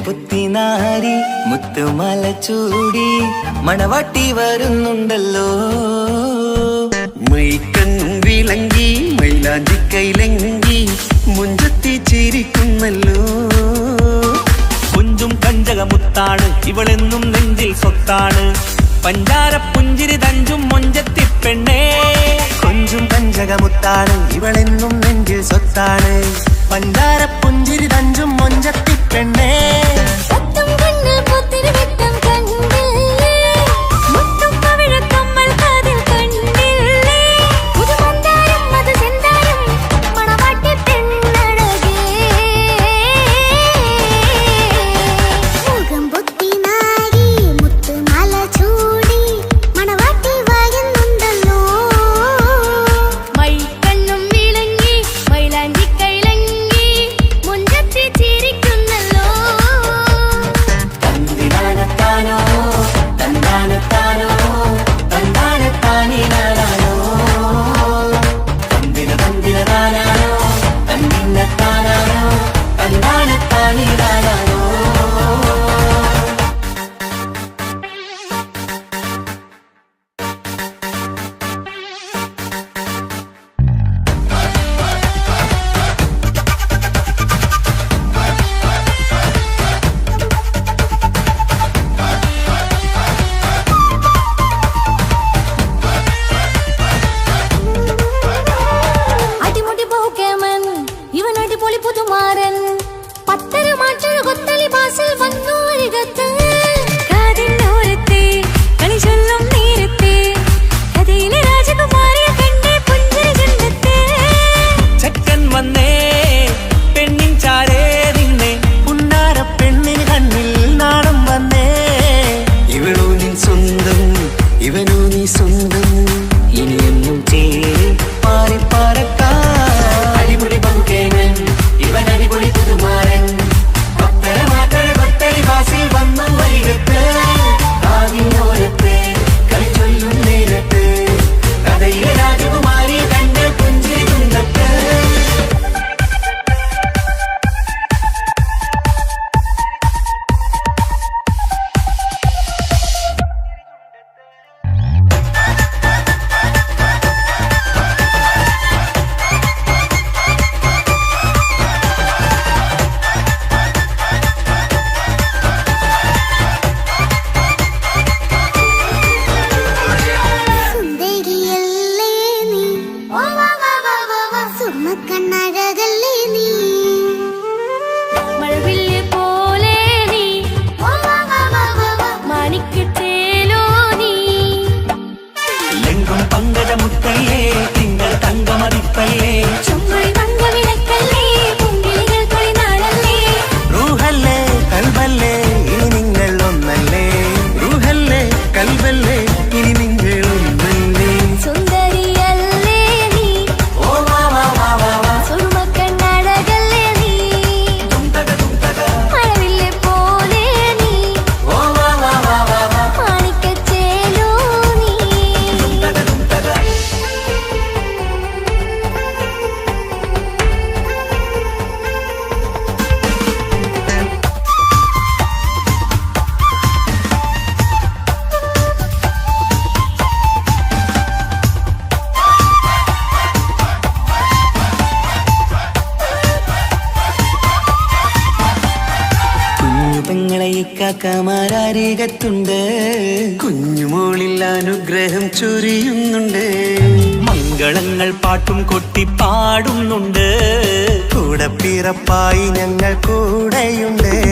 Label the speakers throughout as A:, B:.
A: മുത്തുനാരി മുത്തുമാല ചൂടി മണവാട്ടി വരുന്നുണ്ടല്ലോ. മൈക്കണ്ണും വിളങ്ങി മൈലാഞ്ചി കൈലങ്കി മുഞ്ചത്തി ചിരിക്കുന്നല്ലോ.
B: കുഞ്ചും കഞ്ചകമുത്താണ് ഇവളെന്നും നെഞ്ചിൽ സ്വത്താണ്. പഞ്ചാര പുഞ്ചിരി തഞ്ചും മൊഞ്ചത്തി പെണ്ണേ.
A: കൊഞ്ചും കഞ്ചകമുത്താണ് ഇവളെന്നും നെഞ്ചിൽ സ്വത്താണ്. പഞ്ചാര പുഞ്ചിരി തഞ്ചും മൊഞ്ചത്തി പെണ്ണേ. കാക്കമാരരികത്തുണ്ട്. കുഞ്ഞുമോളിൽ അനുഗ്രഹം ചൊരിയുന്നുണ്ട്.
B: മംഗളങ്ങൾ പാട്ടും കൊട്ടി പാടുന്നുണ്ട്.
A: കൂടെ പിറപ്പായി ഞങ്ങൾ കൂടെയുണ്ട്.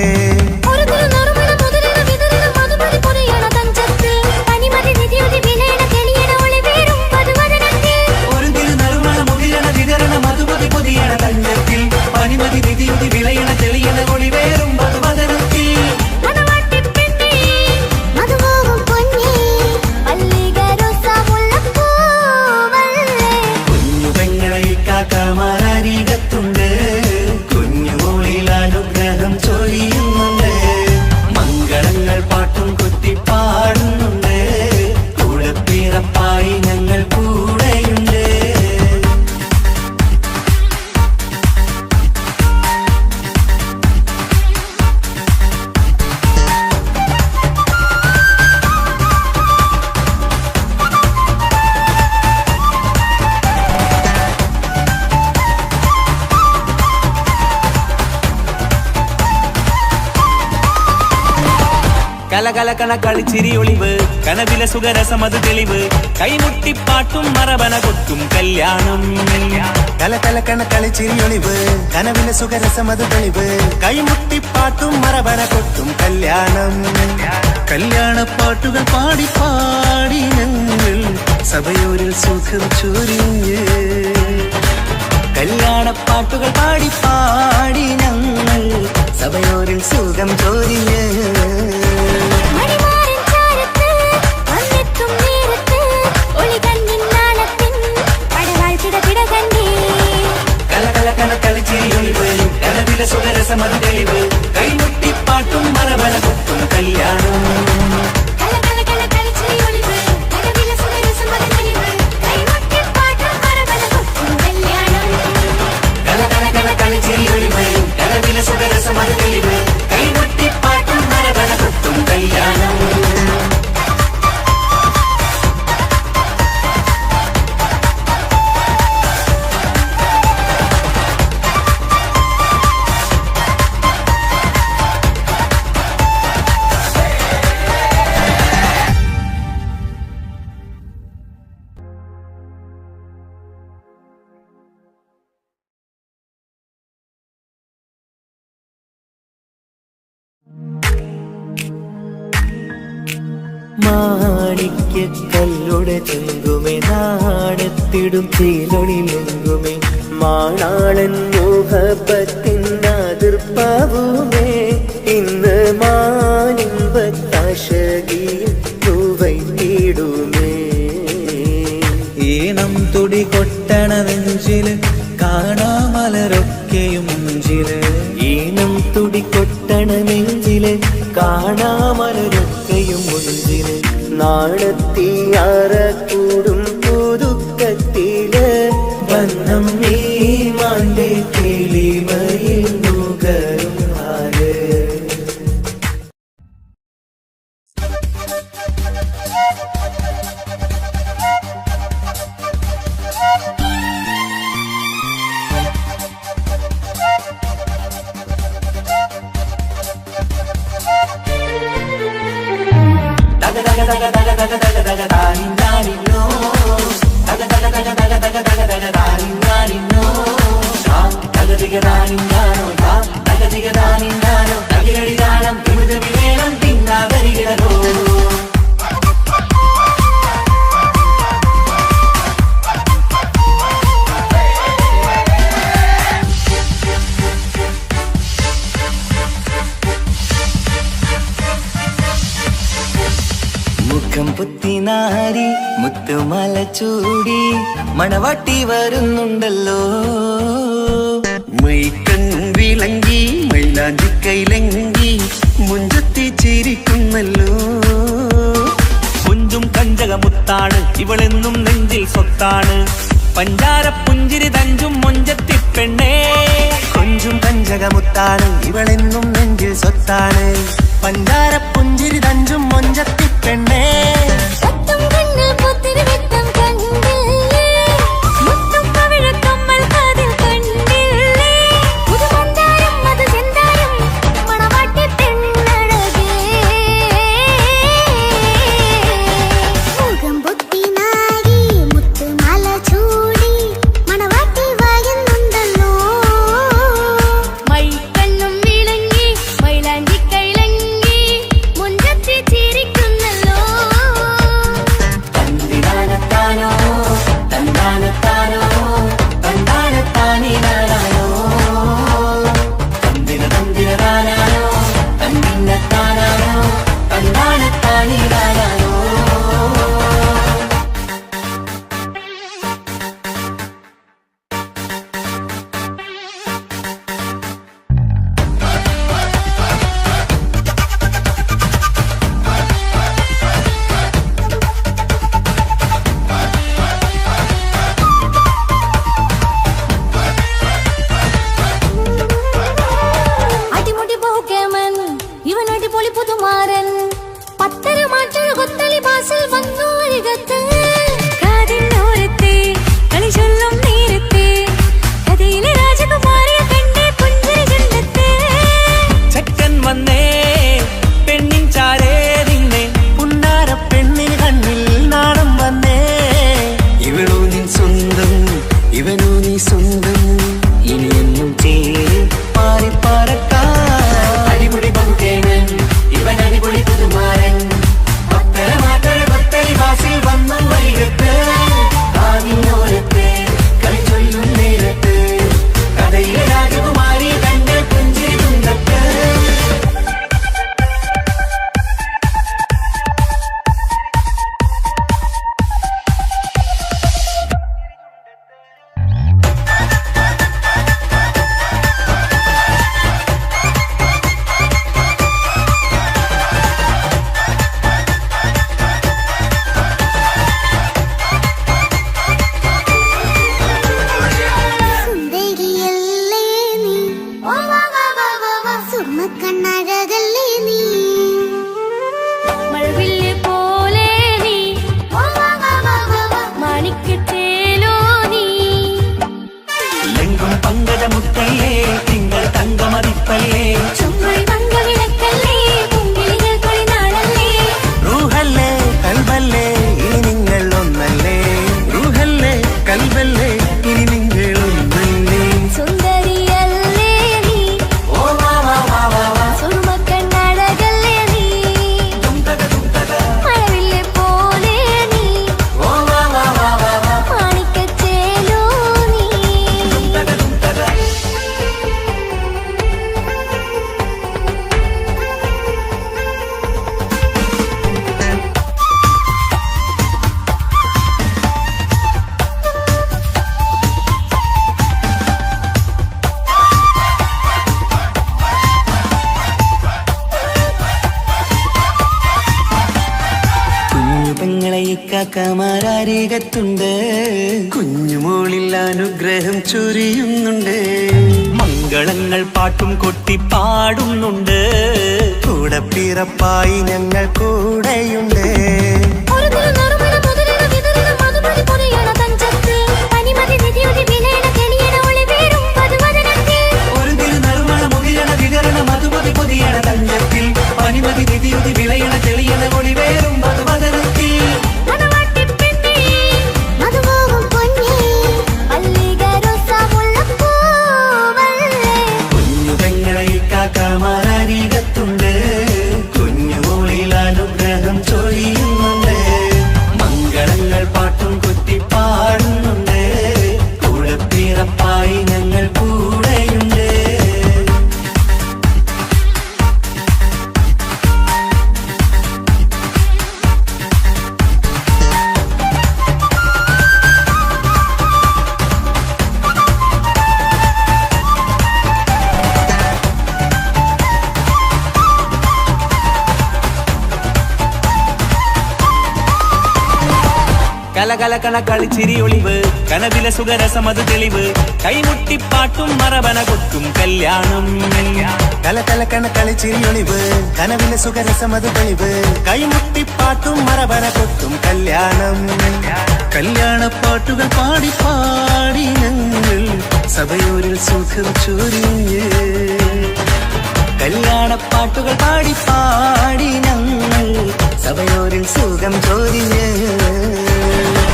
B: കലകലകണ കളിച്ചിരി ഒളിവ് കനവിലെ സുഖരസമത് തെളിവ് കൈമുട്ടിപ്പാട്ടും മറവന കൊട്ടും കല്യാണം
A: കലകലകണ കളിച്ചിരി ഒളിവ് കനവിലെ സുഖരസമത് തെളിവ് കൈമുട്ടിപ്പാട്ടും മറവന കൊട്ടും കല്യാണം കല്യാണപ്പാട്ടുകൾ പാടി പാടി ഞങ്ങൾ സഭയോരിൽ സുഖം ചൊരിഞ്ഞ് കല്യാണപ്പാട്ടുകൾ പാടി പാടി ഞങ്ങൾ സഭയോരിൽ സുഖം ചൊരിഞ്ഞ് സുഖരസമത് തെളിവ് കൈമുട്ടിപ്പാട്ടും മറവന കൊട്ടും കല്യാണം സുഖരസമത് തെളിവ് കൈമുട്ടിപ്പാട്ടും മറവന കൊട്ടും കല്യാണം മാണിക്യക്കല്ലുടെ ചെങ്കുമേ നാണത്തിടും തീലൊളിലുങ്കുമേ മാണാളൻ മോഹബത്തിൻ അതിർപ്പാവുമേ ഇന്ന് മാനിമ്പത്താശകിയും തൂവൈത്തിടുമേ ഈണം തുടി കൊട്ടണ നെഞ്ചില് കാണാമലരൊക്കെയും മുഞ്ചില് ഈണം തുടി കൊട്ടണ നെഞ്ചില് കാണാമലരൊക്കെയും മുഞ്ചില് നാണത്തിയാറ കൂടും പുതുക്കത്തില് ബന്ധം നീ മാന്റെ കിളിമയിൽ നുകരും ആര് മുഖം പുത്തിനാരി മുത്തുമല ചൂടി മണവാട്ടി വരുന്നുണ്ടല്ലോ മൈക്കണ്ണും വിളങ്ങി മൈലാഞ്ചി കൈലങ്കി മുഞ്ചത്തി ചിരിക്കുന്നല്ലോ
B: കുഞ്ചും കഞ്ചകമുത്താണ് ഇവളെന്നും നെഞ്ചിൽ സ്വത്താണ് പഞ്ചാര പുഞ്ചിരി തഞ്ചും മൊഞ്ചത്തി പെണ്ണേ
A: കൊഞ്ചും കഞ്ചകമുത്താണ് ഇവളെന്നും നെഞ്ചിൽ സ്വത്താണ് പഞ്ചാര പുഞ്ചിരി തഞ്ചും മൊഞ്ചത്തി പെണ്ണേ
C: കണ്ണഴകല്ലേ നീ മഴവില്ല് പോലെ നീ മാണിക്കത്തേലോ നീ
B: ലെങ്കും പങ്കജമുത്തല്ലേ തിങ്കൾ തങ്കമതിപ്പല്ലേ
C: ചുമ്മായി മംഗവിളക്കല്ലേ പൂങ്കിളികൾ കൊളിനാളല്ലേ
A: റൂഹല്ലേ കൽബല്ലേ ഇനി നിങ്ങൾ ഒന്നല്ലേ റൂഹല്ലേ കൽബല്ലേ ഇനി നിങ്ങൾ ഒന്നല്ലേ
C: സുന്ദരിയല്ലേ നീ സുറുമ കണ്ണഴകല്ലേ നീ മഴവില്ല് പോലെ നീ മാണിക്കത്തേലോ നീ
A: കുഞ്ഞു പെങ്ങളെ ഇക്കാക്കമാരാരികത്തുണ്ട് കുഞ്ഞുമോളിൽ അനുഗ്രഹം ചൊരിയുന്നുണ്ട്
B: മംഗളങ്ങൾ പാട്ടും കൊട്ടി പാടുന്നുണ്ട്
A: കൂടെ പിറപ്പായി ഞങ്ങൾ കൂടെയുണ്ട്
C: ഒരു തിരുനറുമണ മുതിരണ വിതരണ മധുമതി പൊതിയണ തഞ്ചത്തിൽ പനിമതി നിധിയുതി വിലയണ തെളിയണ ഒളിവേറും വധുവദനത്തിൽ
B: ഒരു തിരുനറുമണ മുകിരണ വിതരണ മധുമതി പൊതിയണ തഞ്ചത്തിൽ പനിമതി നിധിയുതി വിളയണ തെളിയണ ഒളിവേറും മധുവദനത്തിൽ
C: മണവാട്ടിപ്പെണ്ണേ മധുപോകും പൊന്നേ മല്ലികരോസാമുല്ലപ്പൂവല്ലേ
A: കുഞ്ഞു പെങ്ങളെ ഇക്കാക്കമാരാരികത്തുണ്ട് കുഞ്ഞുമോളിൽ അനുഗ്രഹം ചൊരിയുന്നുണ്ട് മംഗളങ്ങൾ പാട്ടും കൊട്ടി പാടുന്നുണ്ട് കൂടെ പിറപ്പായി ഞങ്ങൾ കൂടെയുണ്ട്
B: കലകലകണ കളിച്ചിരി ഒളിവ് കനവിലെ സുഖരസമത് തെളിവ് കൈമുട്ടിപ്പാട്ടും മറവന കൊട്ടും കല്യാണം
A: കലകലക്കണ കളിച്ചിരിയൊളിവ് കനവിലെ സുഖരസമത് തെളിവ് കൈമുട്ടിപ്പാട്ടും മറവന കൊട്ടും കല്യാണം കല്യാണപ്പാട്ടുകൾ പാടി പാടി ഞങ്ങൾ സഭയോരിൽ സുഖം ചൊരിഞ്ഞ് കല്യാണപ്പാട്ടുകൾ പാടി പാടി ഞങ്ങൾ സഭയോരിൽ സുഖം ചൊരിഞ്ഞ്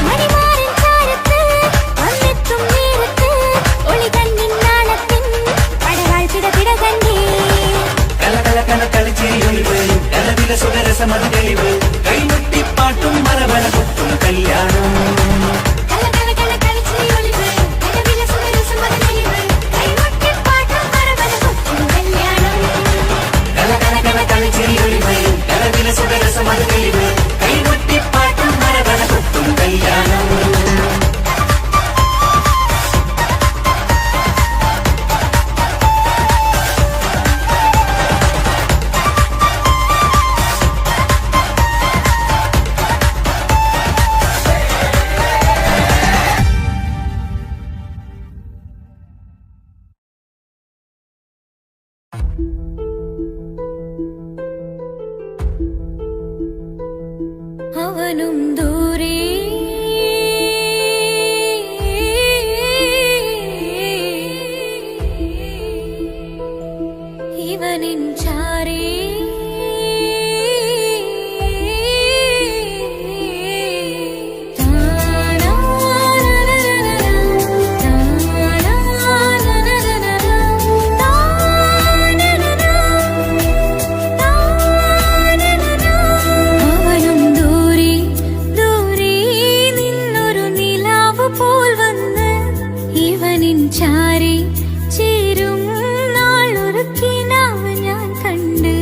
C: മണിമാരൻ ചാരത്ത് വന്നെത്തും നേരത്ത് ഒളികണ്ണിൻ നാളത്തിൻ പടവാൾ പിടപിട തന്നെ
B: കലകലകണ കളിച്ചിരിയൊളിവ് കനവിലെ സുഖരസമത് തെളിവ് കൈമുട്ടിപ്പാട്ടും മറവന കൊട്ടും കല്യാണം
C: കലകലകണ കളിച്ചിരിയൊളിവ് കനവിലെ സുഖരസമത് തെളിവ് കൈമുട്ടിപ്പാട്ടും മറവന കൊട്ടും കല്യാണം
B: കലകലകണ കളിച്ചിരിയൊളിവ് കനവിലെ സുഖരസമത് തെളിവ് കൈമുട്ടിപ്പാട്ടും മറവന കൊട്ടും കല്യാണം
C: അവനും ദൂരെ ഇവനിൻ ചാരേ അവനും ദൂരെ ദൂരെ നിന്നൊരു നിലാവ് പോൽ വന്ന് ഇവനിൻ ചാരേ ചേരും നാളൊരു കിനാവ് ഞാൻ കണ്ട്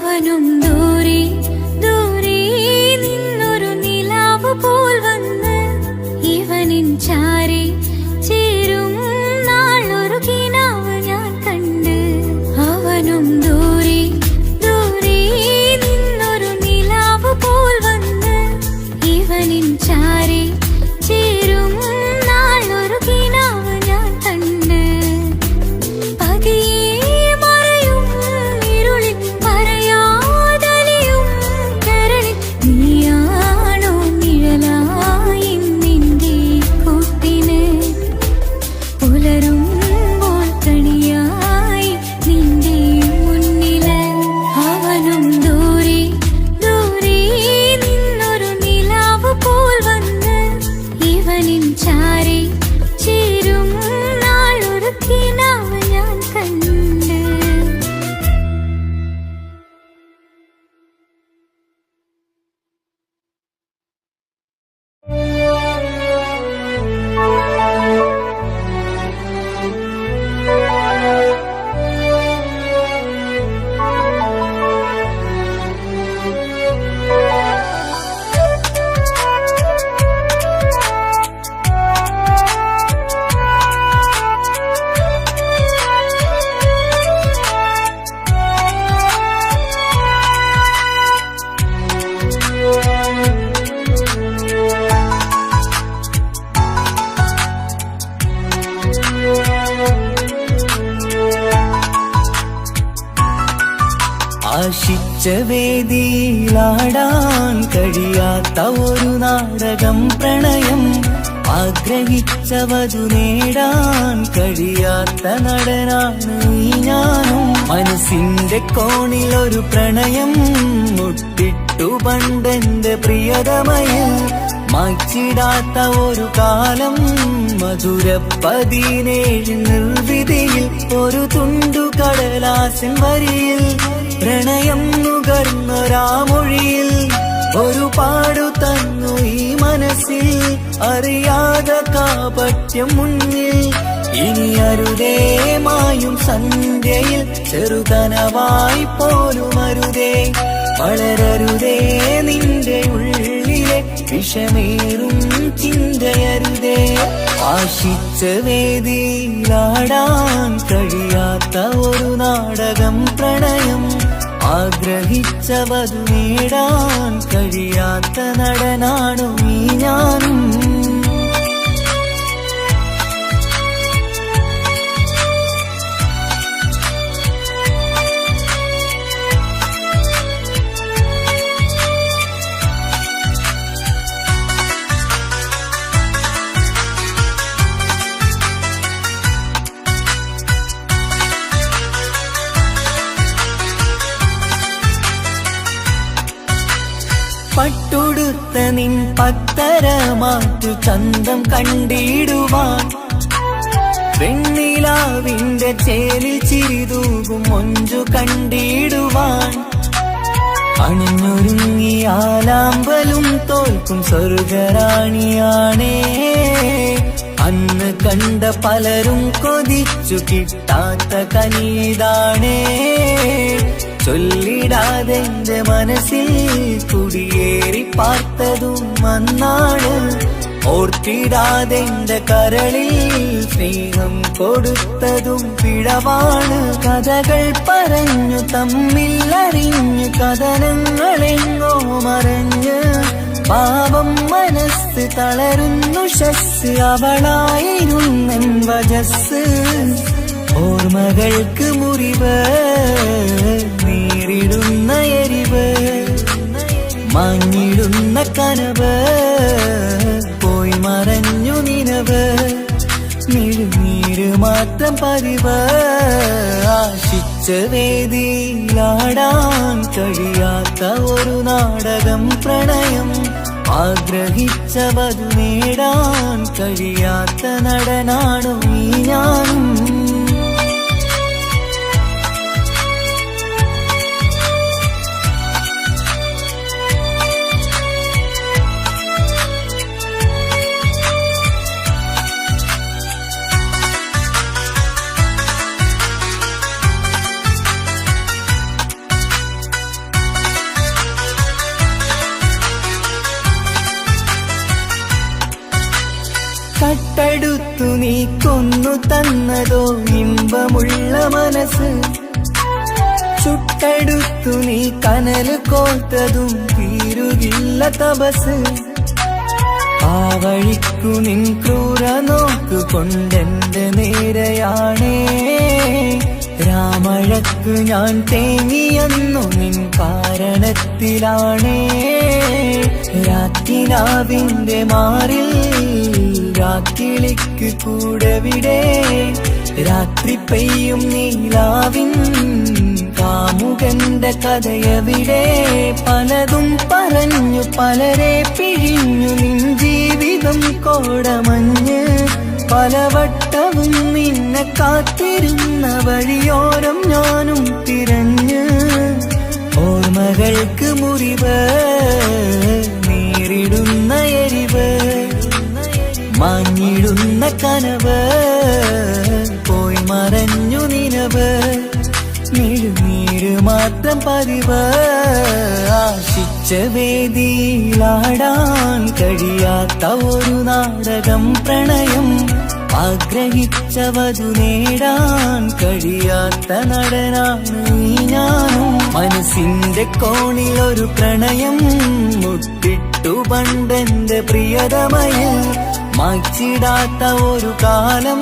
C: അവനും ദൂരെ ദൂരെ നിന്നൊരു നിലാവ് പോൽ വന്ന് ഇവനിൻ ചാരി ചേരും നാളൊരു കിനാവ് ഞാൻ കണ്ട്. അവനും ദൂരെ ദൂരെ നിന്നൊരു നിലാവ് പോൽ വന്ന് ഇവനിൻ ചാരി ചേരും നാളൊരു കിനാവ് ഞാൻ കണ്ട്. പതിയെ മറയും ഇരുളിൽ പറയാതലിയും കരളിൽ നീയാണോ നിഴലായി നിന്റെ കൂട്ടിന് പുലരുമ്പോൾ കണിയായി നിന്റെ മുന്നില്. അവനും ദൂരെ ദൂരെ നിന്നൊരു നിലാവ് പോൽ വന്ന് ഇവനിൻ ചാരി ചേരും നാളൊരു കിനാവ് ഞാൻ കണ്ട്.
A: ആശിച്ച വേദിയിലാടാൻ കഴിയാത്ത ഒരു നാടകം പ്രണയം. ആഗ്രഹിച്ചവതു നേടാൻ കഴിയാത്ത നടനാണ് ഈ ഞാനും. മനസ്സിന്റെ കോണിലൊരു പ്രണയം മുട്ടിട്ടു പണ്ടെന്റെ പ്രിയതമയിൽ. മായ്ച്ചിടാത്ത ഒരു കാലം മധുര 17 നിർവിധിയിൽ. ഒരു തുണ്ടു കടലാസിൻ വരിയിൽ പ്രണയം നുകർന്നൊരാമൊഴിയിൽ ഒരു പാടു തന്നു ഈ മനസ്സിൽ. അറിയാതെ കാപട്യം മുന്നിൽ ഇനി അരുതേ മായും സന്ധ്യയിൽ. ചെറുകനവായി പോലും അരുതേ വളരരുതേ നിന്റെ ഉള്ളിലെ വിഷമേറും ചിന്തയരുതേ. ആശിച്ച വേദിയിലാടാൻ കഴിയാത്ത ഒരു നാടകം പ്രണയം. ആഗ്രഹിച്ചവതു നേടാൻ കഴിയാത്ത നടനാണു ഈ ഞാനും. പട്ടുടുത്ത നിൻ പത്തരമാറ്റു ചന്തം കണ്ടിടുവാൻ. വെണ്ണിലാവിന്റെ ചേലിൽ ചിരിതൂകും മൊഞ്ചു കണ്ടിടുവാൻ. അണിഞ്ഞൊരുങ്ങിയാലാമ്പലും തോൽക്കും സ്വർഗറാണിയാണേ. അന്ന് കണ്ട പലരും കൊതിച്ചു കിട്ടാത്ത കനിതാണേ. ചൊല്ലിടാതെ എന്റെ മനസ്സിൽ കുടിയേറി പാർത്തതും അന്നാണ്. ഓർത്തിടാതെ എന്റെ കരളിൽ സ്നേഹം കൊടുത്തതും പിഴവാണ്. കഥകൾ പറഞ്ഞു തമ്മിൽ അറിഞ്ഞു കഥനങ്ങളെങ്ങോ മറഞ്ഞ്. പാപം മനസ്സ് തളരുന്നു ശസ് അവളായിരുന്നെൻ വജസ്. ഓർമ്മകൾക്ക് മുറിവ് നേരിടുന്ന എരിവ്. മങ്ങിടുന്ന കനവ് പോയി മറഞ്ഞു നിനവ്. നീര് മാത്രം പതിവ്. ആശിച്ച വേദിയിലാടാൻ കഴിയാത്ത ഒരു നാടകം പ്രണയം. ആഗ്രഹിച്ചവതു നേടാൻ കഴിയാത്ത നടനാണു ഈ ഞാനും. തന്നതോ ഇമ്പമുള്ള മനസ്സ്. ചുട്ടെടുത്തു നീ കനല് കോർത്തതും തീരുകില്ല തപസ്. ആ വഴിക്കു നിൻ ക്രൂര നോക്കുകൊണ്ടെന്റെ നേരെയാണേ. രാമഴക്ക് ഞാൻ തേങ്ങിയെന്നു നിൻ കാരണത്തിലാണേ. രാത്രിനാവിന്റെ മാറിൽ രാക്കിളിക്ക് കൂടെവിടെ. രാത്രി പെയ്യും നീലാവിൻ കാമുകന്റെ കഥയവിടെ. പലതും പറഞ്ഞു പലരെ പിഴിഞ്ഞു നിൻ ജീവിതം കോടമഞ്ഞ്. പലവട്ടവും നിന്നെ കാത്തിരുന്ന വഴിയോരം ഞാനും തിരഞ്ഞ്. ഓർമ്മകൾക്ക് മുറിവ് നേരിടുന്ന എരിവ്. മാഞ്ഞിടുന്ന കനവ് പോയി മറഞ്ഞു നിനവ്. നീര് മാത്രം പതിവ്. ആശിച്ച വേദിയിലാടാൻ കഴിയാത്ത ഒരു നാടകം പ്രണയം. ആഗ്രഹിച്ചവതു നേടാൻ കഴിയാത്ത നടനാണ് ഈ ഞാനും. മനസ്സിന്റെ കോണിൽ ഒരു പ്രണയം മുട്ടിട്ടു പണ്ടെന്റെ പ്രിയതമയിൽ. മായ്ച്ചിടാത്ത ഒരു കാലം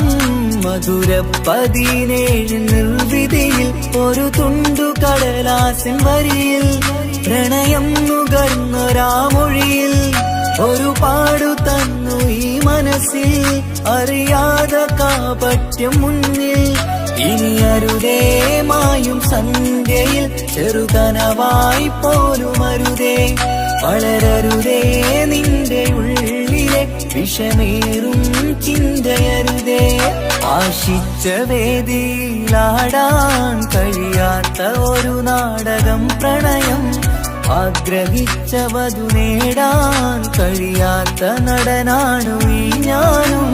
A: മധുര 17 നിർവിധിയിൽ. ഒരു തുണ്ടു കടലാസിൻ വരിയിൽ പ്രണയം നുകർന്നൊരാമൊഴിയിൽ. ഒരു പാടു തന്നു ഈ മനസ്സിൽ അറിയാതെ കാപട്യം മുന്നിൽ. ഇനി അരുതേ മായും സന്ധ്യയിൽ ചെറുകനവായി പോലും അരുതേ. വളരരുതേ നിന്റെ ഉള്ളിലെ വിഷമേറും ചിന്തയരുതേ. ആശിച്ച വേദിയിലാടാൻ കഴിയാത്ത ഒരു നാടകം പ്രണയം. ആഗ്രഹിച്ചവതു നേടാൻ കഴിയാത്ത നടനാണു ഈ ഞാനും.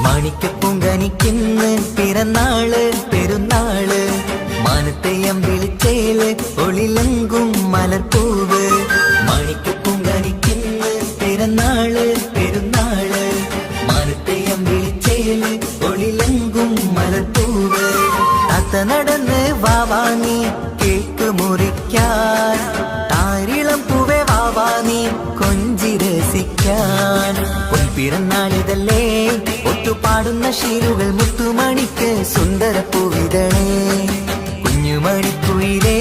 A: മാണിക്കപ്പൂങ്കനിക്കിന്ന് പിറന്നാള് പെരുന്നാള്. മാനത്തെയം വിളിച്ചേല് ഒളിലങ്കും മലർപ്പൂവ്. മാണിക്കപ്പൂങ്കനിക്കിന്ന് പിറന്നാള് പെരുന്നാള്. മാനത്തെയം വിളിച്ചേല് ഒളിലങ്കും മലർപ്പൂവ്. താത്ത നടന്ന് വാവാനി കേക്ക് മുറിക്കാൻ. താരിളം പൂവേ വാവാനി കൊഞ്ചി രസിക്കാൻ. പിറന്നാളിതല്ലേ ഒത്തുപാടുന്ന ശീലുകൾ മുത്തുമണിക്ക് സുന്ദരപ്പൂവിതളേ. കുഞ്ഞുമണിക്കുയിലേ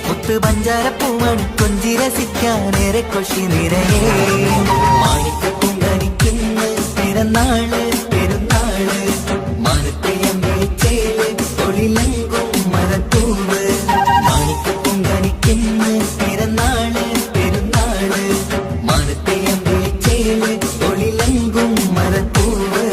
A: മുത്തു പഞ്ചാരപ്പൂമണി കൊഞ്ചി രസിക്കാനേറെ കൊഷി നിറയേ. മാണിക്കപ്പൂങ്കനിക്കിന്ന് പിറന്നാള് പെരുന്നാള്. മാനത്തെയം വിളിച്ചേല് ഒളിലങ്കും മലർപ്പൂവ്. മാണിക്കപ്പൂങ്കനിക്കിന്ന് പിറന്നാള് പെരുന്നാള്. മാനത്തെയം വിളിച്ചേല് ഒളിലങ്കും മലർപ്പൂവ്.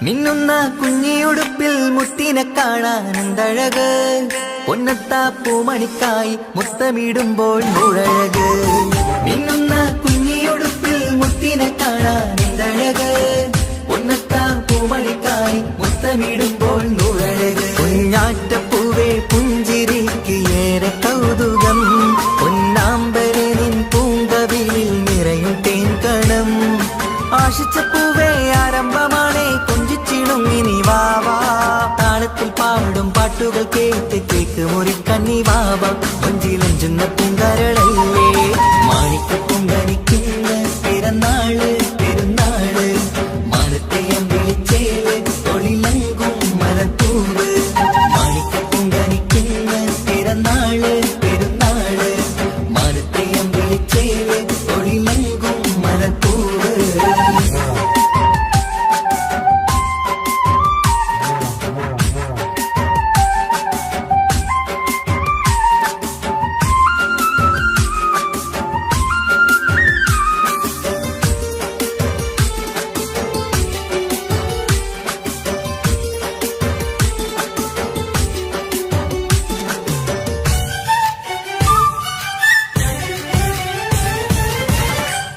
A: മിന്നുന്ന കുഞ്ഞിയുടുപ്പിൽ മുത്തിനെ കാണാൻ എന്തഴക്. പൊന്നത്താ പൂമണിക്കായി മുത്തമിടുമ്പോൾ മുഴഴക്. മിന്നുന്ന കുഞ്ഞിയുടുപ്പിൽ മുത്തിനെ കാണാൻ എന്തഴക്. പൊന്നത്താ പൂമണിക്കായി മുത്തമിടുമ്പോൾ മുഴഴക്. കുഞ്ഞാറ്റപ്പൂവേ പുഞ്ചിരിക്ക് ഏറെ കൗതുകം. പൊന്നാമ്പരെ നിൻ പൂങ്കവിളിൽ നിറയും തേൻകണം. ആശിച്ച പൂവേ ആരംഭമാണേ കൊഞ്ചിച്ചിണുങ്ങിനി വാവാ. താളത്തിൽ പാടും പാട്ടുകൾ കേട്ട് കേക്ക് മുറിക്കന്നി വാവാ. കൊഞ്ചിലഞ്ചുന്ന പൂങ്കരളല്ലേ. മാണിക്കപ്പൂങ്കനിക്കിന്ന്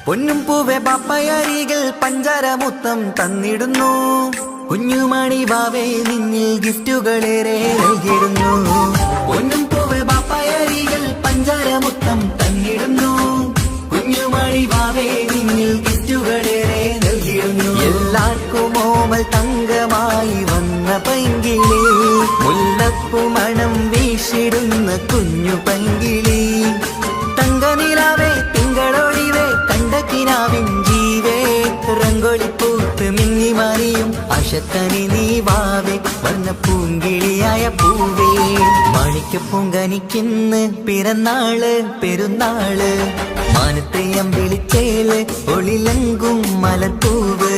A: പൊന്നും പൂവെ പാപ്പയരികൾ പഞ്ചാരമുത്തം തന്നിടുന്നു. കുഞ്ഞുമണി വാവേ നിന്നിൽ ഗിഫ്റ്റുകളേറെ നൽകിടുന്നു. പൊന്നും പൂവെ പാപ്പയരികൾ പഞ്ചാരമുത്തം തന്നിടുന്നു. കുഞ്ഞുമണി വാവേ നിന്നിൽ ഗിഫ്റ്റുകളേറെ നൽകിടുന്നു. എല്ലാവർക്കും ഓമൽ തങ്കമായി വന്ന പൈങ്കിളി, മുല്ലപ്പൂ മണം വീശിടുന്ന കുഞ്ഞു പൈങ്കിളി. തങ്കനിലാവേ തിങ്കളൊളിവേ കണ്ടക്കിനാവിൻ ജീവേ, റംഗോളിപ്പൂത്ത് മിന്നി മാറിയും അശത്തനി നീ വാവേ, വന്ന പൂങ്കിളിയായ പൂവേ. മാണിക്കപ്പൂങ്കനിക്കിന്ന് പിറന്നാള് പെരുന്നാള്, മാനത്തെ അമ്പിളിച്ചേല് ഒളിലങ്കും മലർപ്പൂവ്.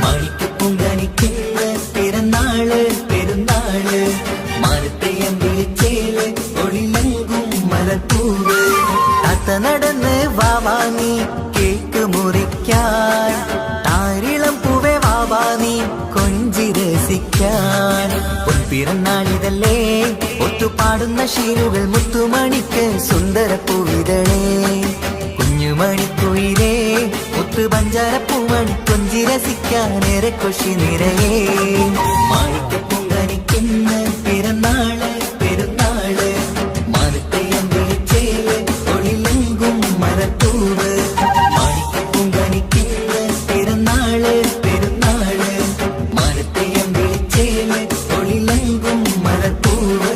A: മാണിക്കപ്പൂങ്കനിക്കിന്ന് പിറന്നാള് പെരുന്നാള്, മാനത്തെ അമ്പിളിച്ചേല് ഒളിലങ്കും മലർപ്പൂവ്. താത്ത നടന്ന് വാവാനി കേക്ക് മുറിക്കാൻ, താരിളം പൂവേ വാവാനി കൊഞ്ചി രസിക്കാൻ. പിറന്നാളിതല്ലേ ഒത്തുപാടുന്ന ശീലുകൾ മുത്തുമണിക്ക് സുന്ദര പൂവിതളേ. കുഞ്ഞുമണിക്കുയിലേ മുത്തു പഞ്ചാരപ്പൂമണി കൊഞ്ചി രസിക്കാനേറെ കൊഷി നിറയേ. മാണിക്കപ്പൂങ്കനിക്കിന്ന് പിറന്നാള് പെരുന്നാള്, മാനത്തെ അമ്പിളിച്ചേല് ഒളിലങ്കും മലർപ്പൂവ്. മാണിക്കപ്പൂങ്കനിക്കിന്ന് പിറന്നാള് പെരുന്നാള്, മാനത്തെ അമ്പിളിച്ചേല് ഒളിലങ്കും മലർപ്പൂവ്.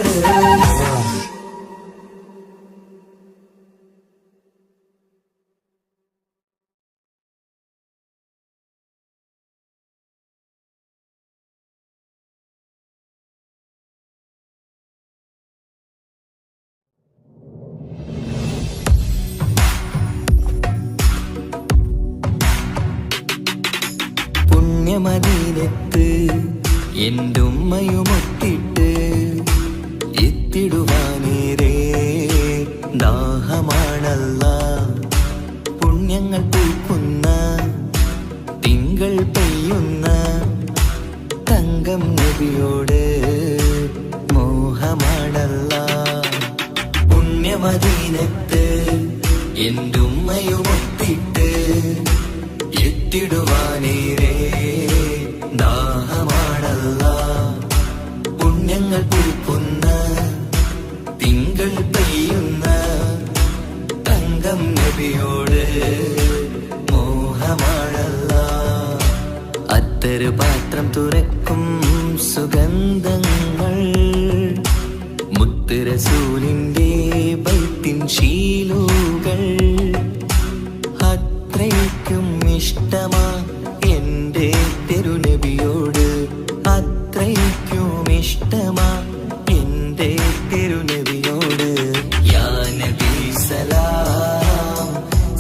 A: പുണ്യമദീനത്ത് എൻ്റെ ഉമ്മയുമൊത്തിട്ട് എത്തിടുവാനേരേ ദാഹമാണല്ല. പുണ്യങ്ങൾ പൂക്കുന്ന തിങ്കൾ പെയ്യുന്ന തങ്കം നബിയോട് മോഹമാണല്ല. പുണ്യമദീനത്ത് എൻ്റെ ഉമ്മയുമൊത്തിട്ട് എത്തിടുവാനേരേ ദാഹമാണല്ല. പുണ്യങ്ങൾ പൂക്കുന്ന തിങ്കൾ പെയ്യുന്ന തങ്കം നബിയോട് മോഹമാണല്ല. അത്തരു പാത്രം തുറക്കും സുഗന്ധങ്ങൾ, മുത്ത് റസൂലിന്റെ ബൈത്തിൻ ശീലുകൾ. അത്രയ്ക്കും ഇഷ്ടമാ എന്റെ തിരുനബിയോട്, അത്രയ്ക്കും ഇഷ്ടമാ എന്റെ തിരുനബിയോട്. യാ നബി സലാം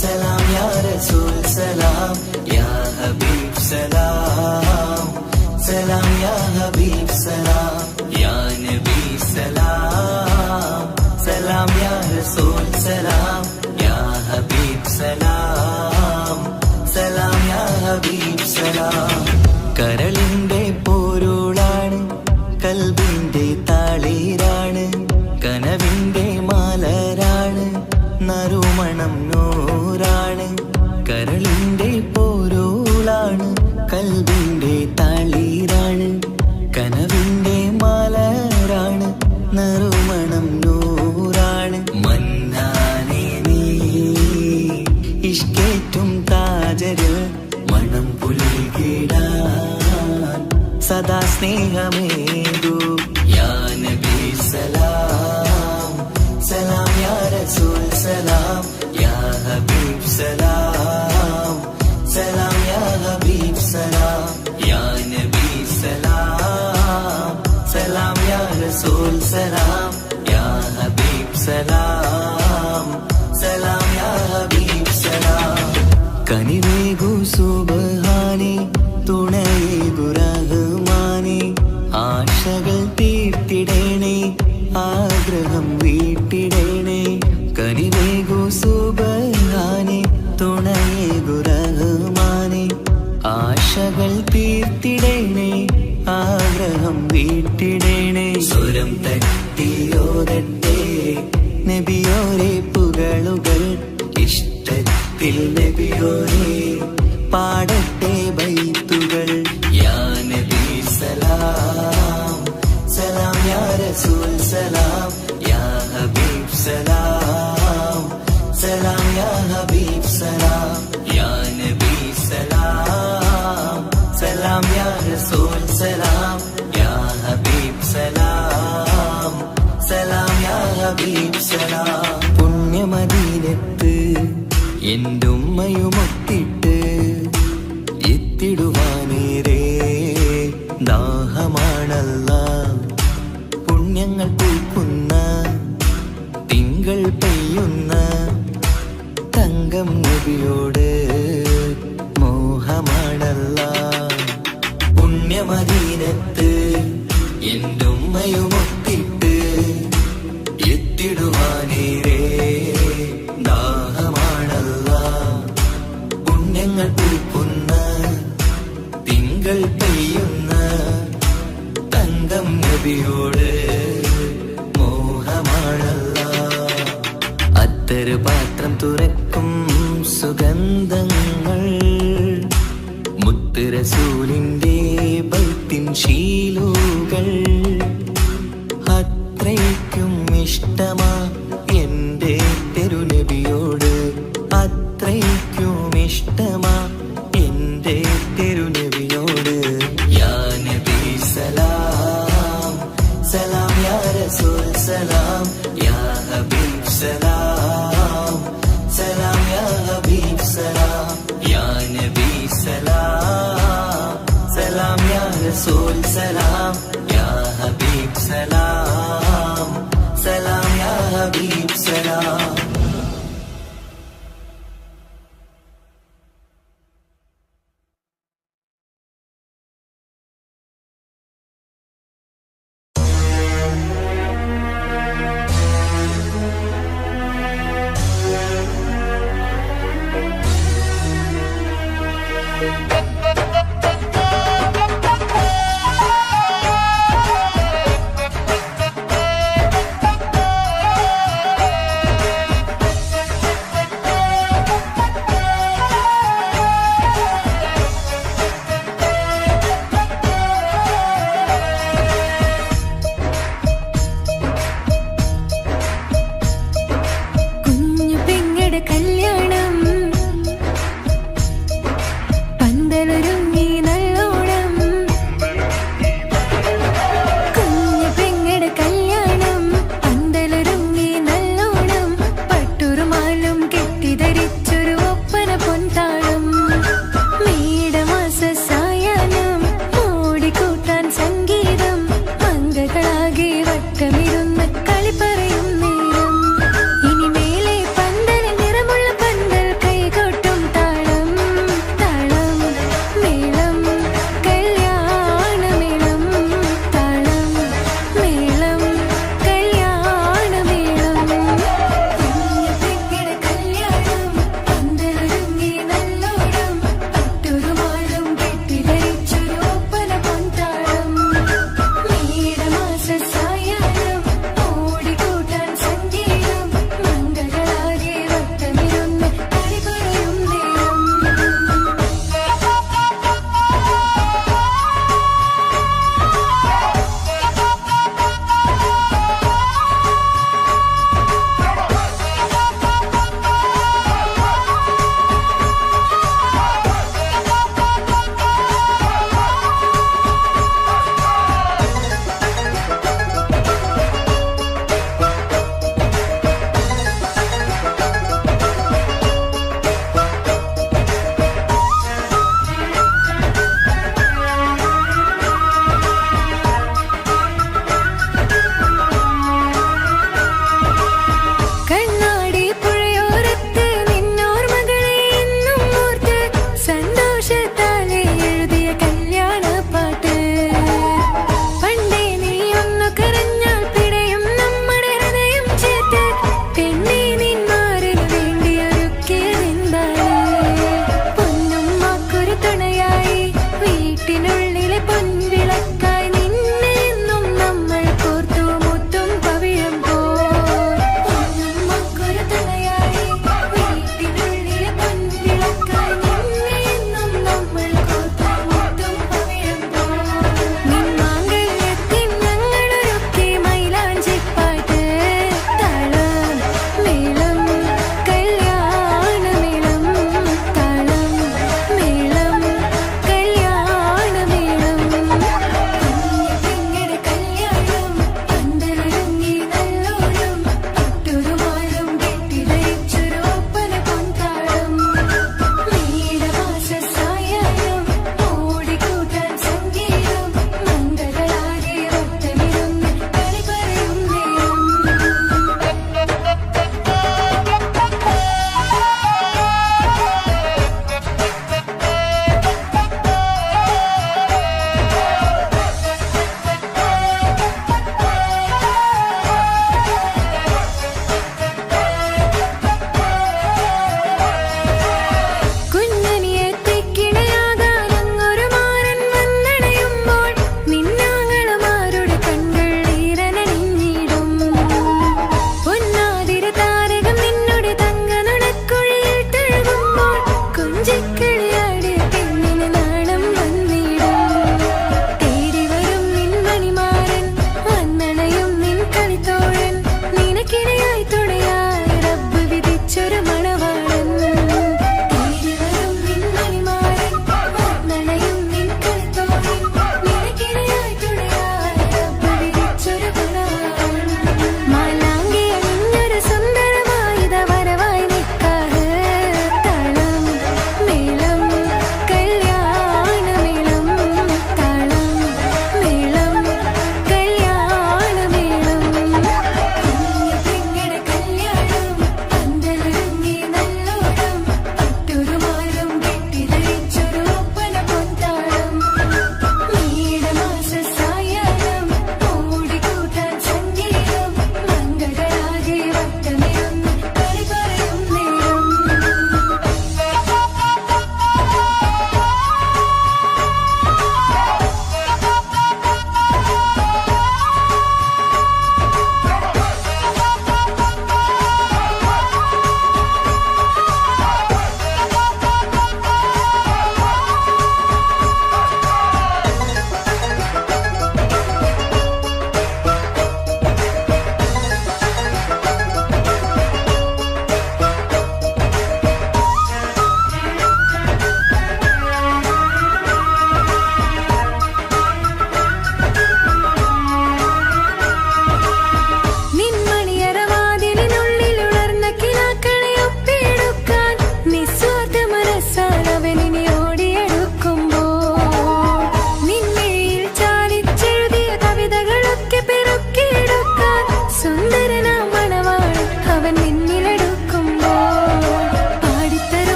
A: സലാം, യാ റസൂൽ സലാം, യാ ഹബീബ് സലാം സലാം, യാ ഹബീബ് സലാം, യാ നബി സലാം സലാം, യാ റസൂൽ സലാം, യാ ഹബീബ് സലാം സലാം, യാ ഹബീബ് സലാം. കരളിന്റെ പോരുളാണ്, കൽബിന്റെ താളീരാണ്, കനവിന്റെ മാലരാണ്, നറുമണം നൂറാണ്. കരളിന്റെ പോരുളാണ്, കൽബിന്റെ താളീരാണ്, കനവിന്റെ മാലരാണ്, നറുമണം നൂറാണ്. മന്നാനേ നീ ഇഷ്കേറ്റും താജരിൽ മണം പുൽകിടാൻ സദാ സ്നേഹമേതു. യാ നബി സലാം സലാം, യാ റസൂൽ സലാം, യാ ഹബീബ് സലാം സലാം, യാ ഹബീബ് സലാം, യാ നബി സലാം സലാം, യാ റസൂൽ സലാം, യാ ഹബീബ് സലാം സലാം, യാ ഹബീബ് സലാം. കനിവേഗു സുബ്ഹാനേ തുണയേകു റഹ്മാനേ, ആശകൾ തീർത്തിടേണേ ആഗ്രഹം വീട്ടിടേണേ. കനിവേഗു സുബ്ഹാനേ തുണയേകു റഹ്മാനേ, ആശകൾ തീർത്തിടേണേ ആഗ്രഹം വീട്ടിടേണേ. സ്വരം തട്ടിയോരട്ടെ നബിയോരെ പുകളുകൾ, ഇഷ്ടത്തിൽ മുത്തിൽ നബിയോരേ പാടട്ടെ ബൈത്തുകൾ യാ നബി സലാം സലാം യാ റസൂൽ സലാം യാ ഹബീബ് സലാം സലാം യാ ഹബീബ് സലാം യാ നബി സലാം സലാം യാ റസൂൽ സലാം യാ ഹബീബ് സലാം സലാം യാ ഹബീബ് സലാം പുണ്യമദീനത്ത് എൻ്റെ ഉമ്മയുമൊത്തിട്ട് എത്തിടുവാനേരേ ദാഹമാണല്ല പുണ്യങ്ങൾ പൂക്കുന്ന തിങ്കൾ പെയ്യുന്ന തങ്കം നബിയോട് മോഹമാണല്ല പുണ്യമദീനത്ത് എൻ്റെ ഉമ്മയുമൊത്തിട്ട് എത്തിടുവാനേരേ ദാഹമാണല്ല പുണ്യങ്ങൾ പൂക്കുന്ന തിങ്കൾ പെയ്യുന്ന തങ്കം നബിയോട് മോഹമാണല്ല അത്തറ് പാത്രം തുറക്കും സുഗന്ധങ്ങൾ മുത്ത് റസൂലിന്റെ ബൈത്തിൻ ശീലുകൾ അത്രയ്ക്കും ഇഷ്ടമാ എന്റെ തിരുനബിയോട് അത്രയ്ക്കും ഇഷ്ടമാ എന്റെ തിരുനബിയോട് യാ നബി സലാം സലാം യാ റസൂൽ സലാം യാ ഹബീബ് സലാം സലാം യാ ഹബീബ് സലാം യാ നബി സലാം സലാം യാ റസൂൽ സലാം യാ ഹബീബ് സലാം സലാം യാ ഹബീബ് സലാം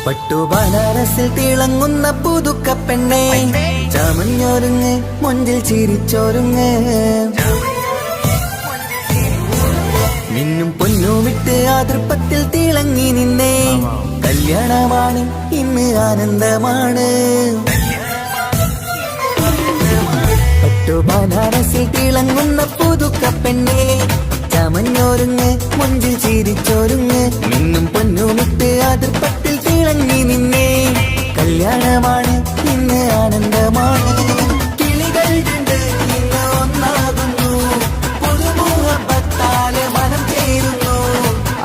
A: പട്ടുബനാറസിൽ തിളങ്ങുന്ന പുതുക്ക പെണ്ണെ ചമഞ്ഞൊരുങ്ങ് മുഞ്ചിൽ ചിരിച്ചൊരുങ്ങ് മിന്നും പൊന്നുമിട്ട് ആതൃപ്പത്തിൽ തിളങ്ങി നിന്നേ കല്യാണമാണ് ഇന്ന് ആനന്ദമാണ് പട്ടുബനാറസിൽ തിളങ്ങുന്ന പുതുക്ക പെണ്ണെ ചമഞ്ഞൊരുങ്ങ് മുഞ്ചിൽ ചിരിച്ചൊരുങ്ങ് മിന്നും പൊന്നുമിട്ട് ആതൃപ്പത്തിൽ തിളങ്ങി നിന്നേ കല്യാണമാണ് ഇന്ന് ആനന്ദമാണ് കിളികൾ കണ്ട് ഇന്ന് ഒന്നാകുന്നു പുതുമുഖത്താല് മനം ചേരുന്നു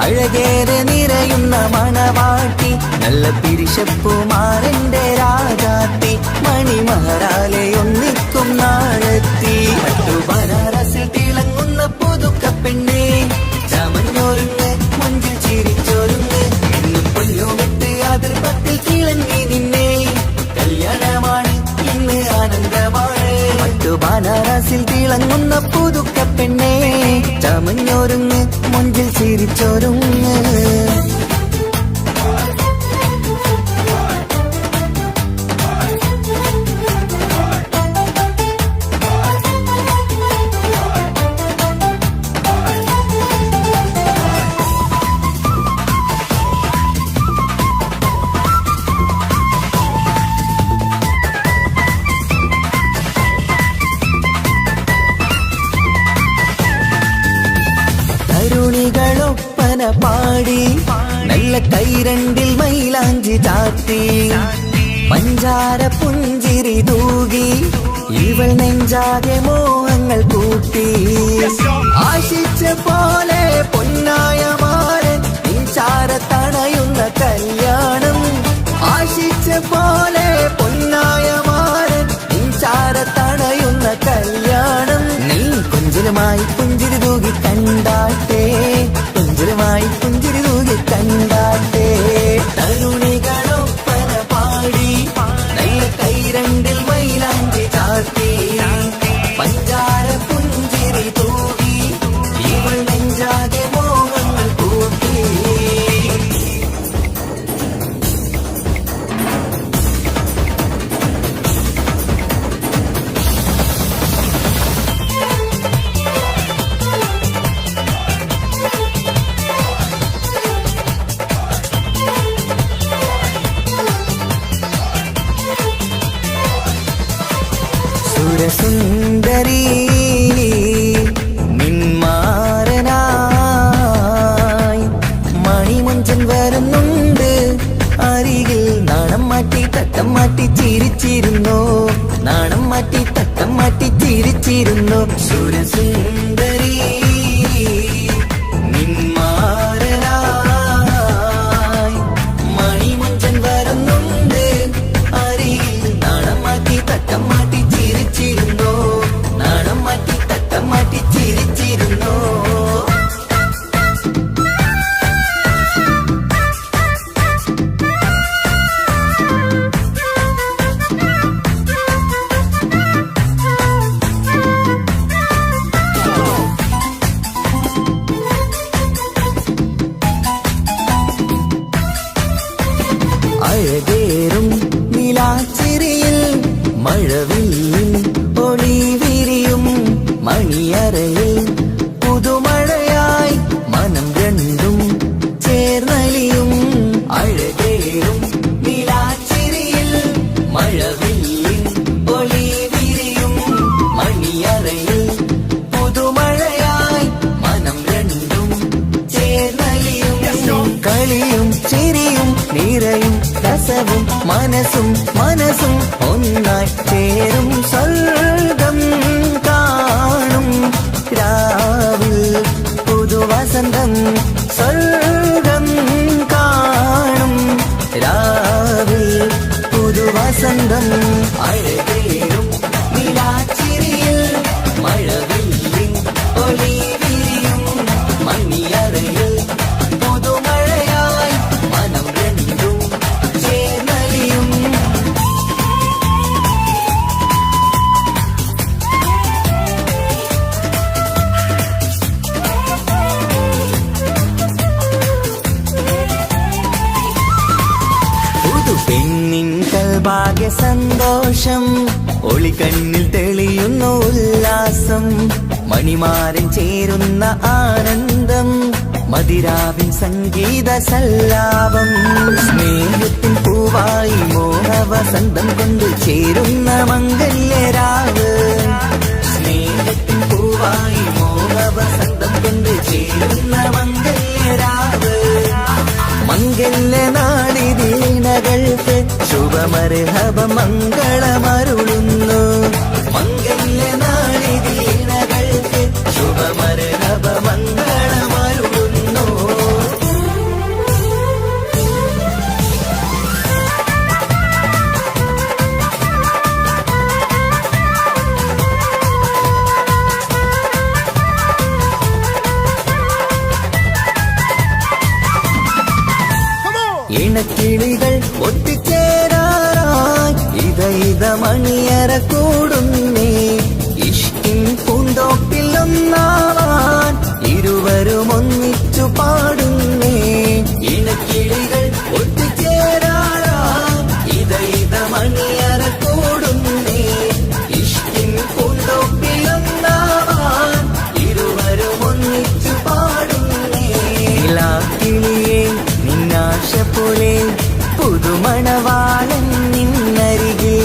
A: അഴകേറെ നിറയുന്ന മണവാട്ടി നല്ല പിരിശപ്പുമാരന്റെ രാജാത്തി മണിമഹറാലെ ഒന്നിക്കും നാളെത്തി പട്ടുബനാറസിൽ തിളങ്ങുന്ന പുതുക്ക പെണ്ണെ ചമഞ്ഞൊരുങ്ങ് മുഞ്ചിൽ ചിരിച്ചൊരുങ്ങ് ഇന്നും പൊന്നുമിട്ട് അതിർപ്പത്തിൽ തിളങ്ങി നിന്നേ കല്യാണമാണ് ഇന്ന് ആനന്ദമാണ് പട്ടുബനാറസിൽ തിളങ്ങുന്ന പുതുക്ക പെണ്ണെ ചമഞ്ഞൊരുങ്ങ് മുഞ്ചിൽ ചിരിച്ചൊരുങ്ങ് തരുണികളൊപ്പന പാടി നല്ല കൈരണ്ടിൽ മൈലാഞ്ചി ചാത്തി പഞ്ചാര പുഞ്ചിരി തൂകി ഇവൾ നെഞ്ചാകെ മോഹങ്ങൾ കൂട്ടി ആശിച്ച പോലെ പൊന്നായ മാരൻ നിൻചാര തണയുന്ന കല്യാണം ആശിച്ച പോലെ പൊന്നായ മാരൻ നിൻചാര തണയുന്ന കല്യാണം നീ കുഞ്ചിലുമായി പുഞ്ചിരി തൂകി കണ്ടാട്ടെ കുഞ്ചിലുമായി പുഞ്ചിരി തൂകി കണ്ടാട്ടെ തരുണികളൊപ്പന പാടി നല്ല കൈരണ്ടിൽ മൈലാഞ്ചി ചാർത്തി പഞ്ചാര പുഞ്ചിരി തൂകി ഇവൾ നെഞ്ചാകെ മോഹങ്ങൾ കൂട്ടി സുരസുന്ദരി നിന്മാരനായി മണിമഞ്ചൻ വരുന്നുണ്ട് അരികിൽ നാണം മാറ്റി തട്ടം മാറ്റി ചിരിച്ചിരുന്നു നാണം മാറ്റി തട്ടം മാറ്റി ചിരിച്ചിരുന്നു സുരസുന്ദരി നിന്മാരനായി മണിമഞ്ചൻ വരുന്നുണ്ട് അരികിൽ നാണം മാറ്റി തട്ടം മാറ്റി ചിരിച്ചിരുന്നു നാണം മാറ്റി തട്ടം മാറ്റി ചിരിച്ചിരുന്നു അഴകേറും നിലാച്ചിരിയിൽ മഴവില്ലിൽ ഒളി വിരിയും മണിയറയിൽ പുതുമഴയായി മനം രണ്ടും ചേർന്നലിയും അഴകേറും നിലാച്ചിരിയിൽ മഴവില്ലിൽ ഒളി വിരിയും മണിയറയിൽ പുതുമഴയായി മനം രണ്ടും ചേർന്നലിയും കളിയും ചിരിയും നിറയും രസവും മനസ്സും മനസ്സും ഒന്നായി ചേരും സ്വർഗം കാണും രാവിൽ പുതുവസന്തം സ്വർഗം കാണും രാവിൽ പുതുവസന്തം അഴകേറും നിലാച്ചിരിയിൽ മഴവിൽ സന്തോഷം ഒളിക്കണ്ണിൽ തെളിയുന്നു ഉല്ലാസം മണിമാരൻ ചേരുന്ന ആനന്ദം മതിരാവിൻ സംഗീത സല്ലാപം സ്നേഹത്തിൻ പൂവായി മോഹവസന്തം കൊണ്ട് ചേരുന്ന മംഗല്യരാവ് സ്നേഹത്തിൻ പൂവായി മോഹവസന്തം കൊണ്ട് ചേരുന്ന മംഗല്യരാവ് മംഗല്യനാളിതീനകൾക്ക് ശുഭമർഹബ മംഗളമരുളുന്നു മംഗല്യനാളിതീനകൾക്ക് ശുഭമർഹബ മംഗളമരുളുന്നു ഇണക്കിളികൾ ഒട്ടിച്ചേരാറായി ഇത മണിയറ കൂടുന്നേ ഇഷ്കിൻ പൂന്തോപ്പിൽ ഒന്നാവാൻ ഇരുവരും ഒന്നിച്ചു പാടുന്നേ ഇണക്കിളികൾ ഒട്ടിച്ചേരാറായി ഇത മണിയറ കൂടുന്നേ ഇഷ്കിൻ പൂന്തോപ്പിൽ ഒന്നാവാൻ ഇരുവരും ഒന്നിച്ചു പാടുന്നേ കിളിയേ നിന്നാശ പോലെ പുതുമണവാളൻ നിന്നരികിൽ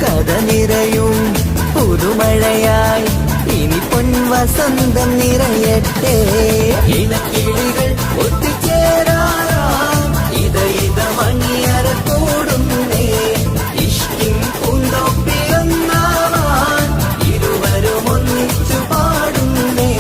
A: കഥ നിറയും പുതുമഴയായി ഇനി പൊൻവസന്തം നിറയട്ടെ ഇണക്കിളികൾ ഒത്തുചേരാറാം ഇത മണിയറ കൂടുന്നേ ഇഷ്കിൻ പൂന്തോപ്പിലൊന്നാവാൻ ഇരുവരും ഒന്നിച്ചു പാടുന്നേ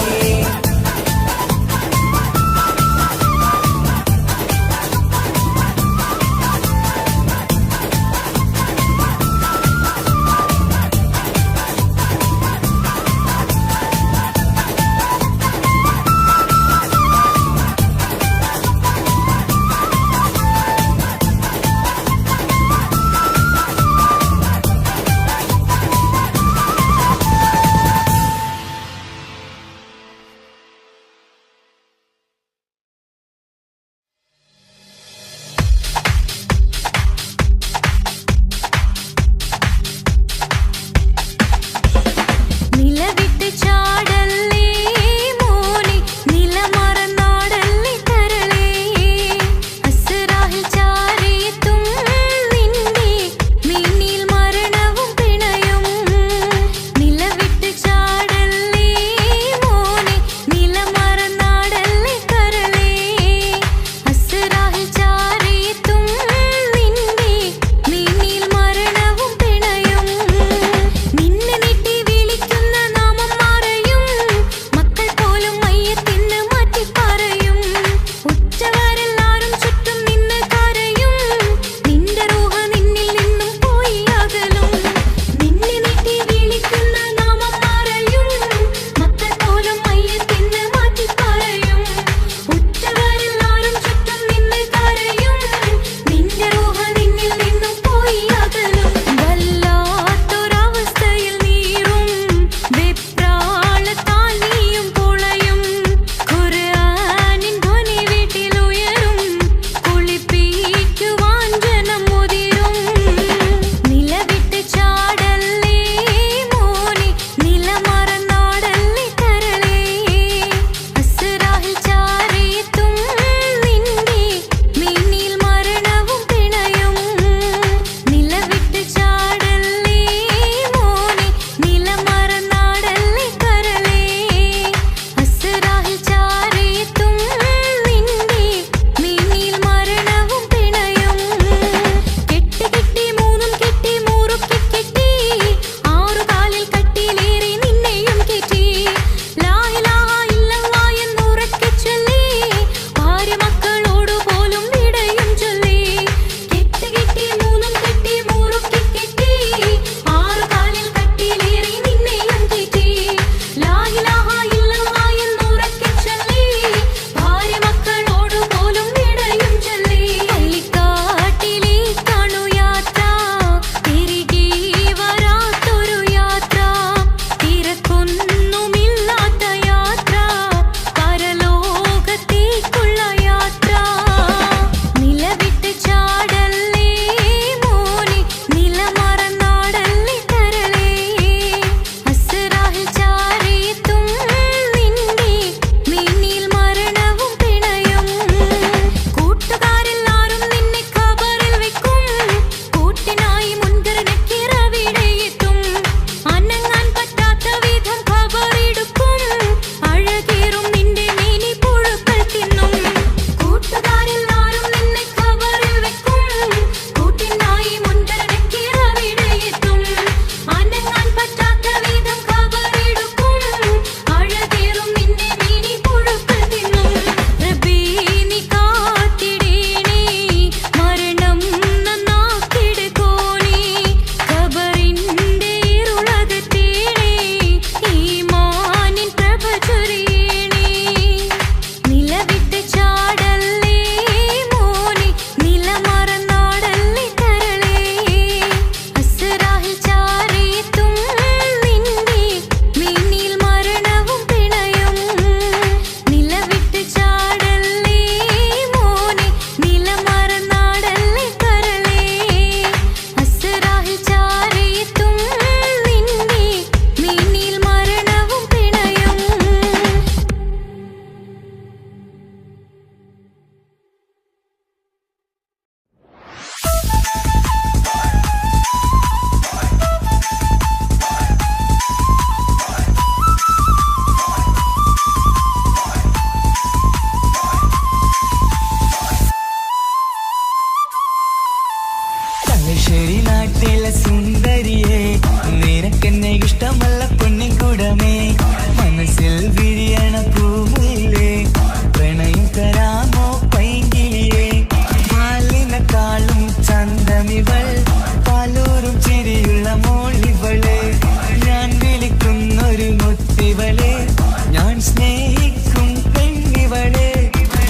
A: ഞാൻ സ്നേഹിക്കും പെണ്ണിവളെ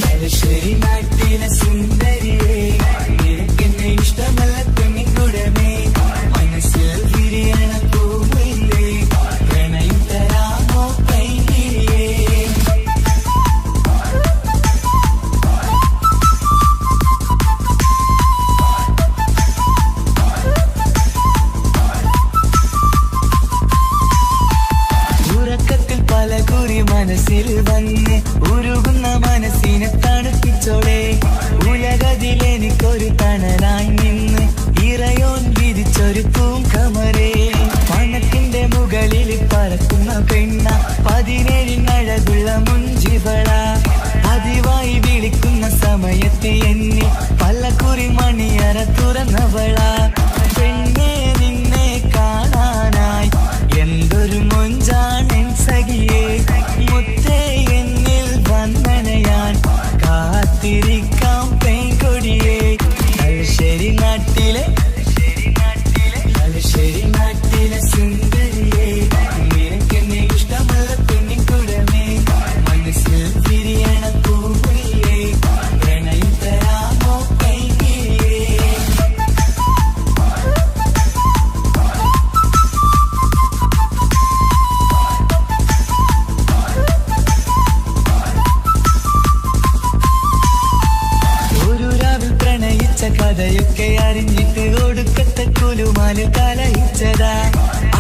A: തലശ്ശേരി നാട്ടിലെ സുന്ദരിയെ നിനക്കെന്നെ ഇഷ്ടമല്ല പെണ്ണിക്കുടമേ മനസ്സിൽ വിരിയണ പൂവില്ലേ പ്രണയം തരാമോ പൈകിളിയേ ഉറക്കത്തിൽ പല കുറി മനസ്സിൽ വന്ന് ഉരുകുന്ന മനസ്സിനെ തണുപ്പിച്ചോളെ ഉലകതിലെനിക്കൊരു തണലായി നിന്ന് ഇറയോൻ വിരിച്ചൊരു പൂങ്കമരേ പണത്തിന്റെ മുകളിൽ പറക്കുന്ന പെണ്ണ 17 അഴകുള്ള മുഞ്ചിവള പതിവായി വിളിക്കുന്ന സമയത്ത് എന്നെ പല കുറി മണിയറ തുറന്നവള പെണ്ണെ നിന്നെ കാണാനായി എന്തൊരു മൊഞ്ചാണെൻ സഖിയേ മുത്തേ എന്നിൽ വന്നണയാൻ കാത്തിരിക്കാം പെൺകൊടിയേ തലശ്ശേരി നാട്ടിലെ സുന്ദരിയേ നിനക്കെന്നെ ഇഷ്ടമല്ല പെണ്ണിക്കുടമേ മനസ്സിൽ വിരിയണ പൂവില്ലേ പ്രണയം തരാമോ കൈകിളിയേ ഒരു രാവിൽ പ്രണയിച്ച കഥയൊക്കെ അറിഞ്ഞിട്ട് ഒടുക്കത്തെ കുലുമാല് കലയിച്ചതാ